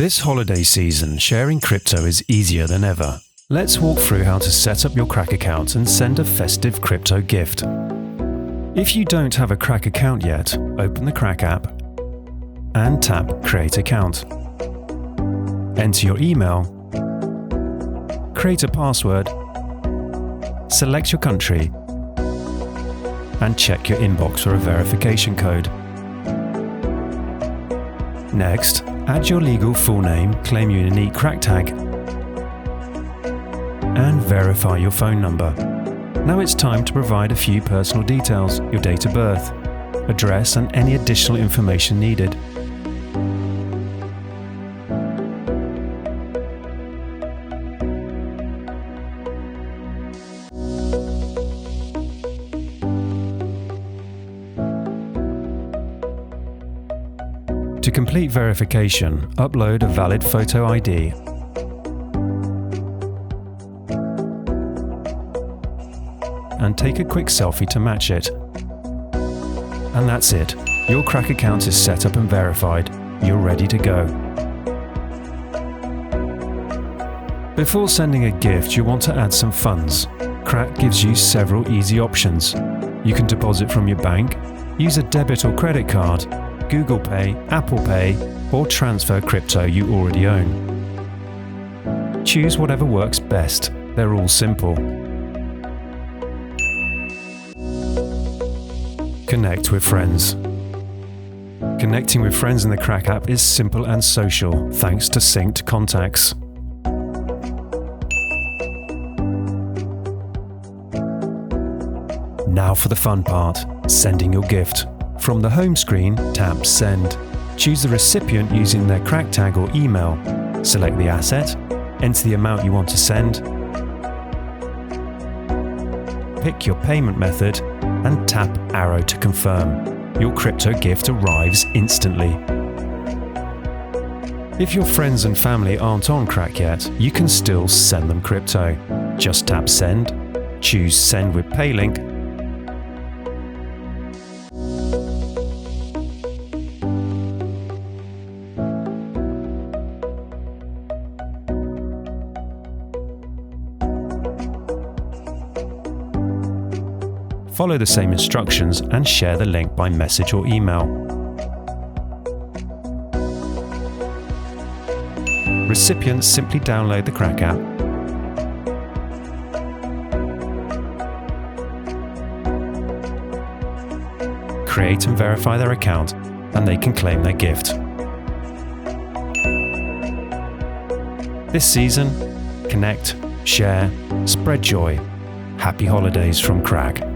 This holiday season, sharing crypto is easier than ever. Let's walk through how to set up your Krak account and send a festive crypto gift. If you don't have a Krak account yet, open the Krak app and tap Create Account. Enter your email, create a password, select your country, and check your inbox for a verification code. Next, add your legal full name, claim your unique Krak tag, and verify your phone number. Now it's time to provide a few personal details, your date of birth, address, and any additional information needed. To complete verification, upload a valid photo ID and take a quick selfie to match it. And that's it. Your Krak account is set up and verified. You're ready to go. Before sending a gift, you want to add some funds. Krak gives you several easy options. You can deposit from your bank, use a debit or credit card, Google Pay, Apple Pay, or transfer crypto you already own. Choose whatever works best. They're all simple. Connect with friends. Connecting with friends in the Krak app is simple and social, thanks to synced contacts. Now for the fun part, sending your gift. From the home screen, tap Send. Choose the recipient using their Krak tag or email. Select the asset, enter the amount you want to send, pick your payment method, and tap arrow to confirm. Your crypto gift arrives instantly. If your friends and family aren't on Krak yet, you can still send them crypto. Just tap Send, choose Send with Pay link, follow the same instructions and share the link by message or email. Recipients simply download the Krak app, create and verify their account, and they can claim their gift. This season, connect, share, spread joy. Happy holidays from Krak.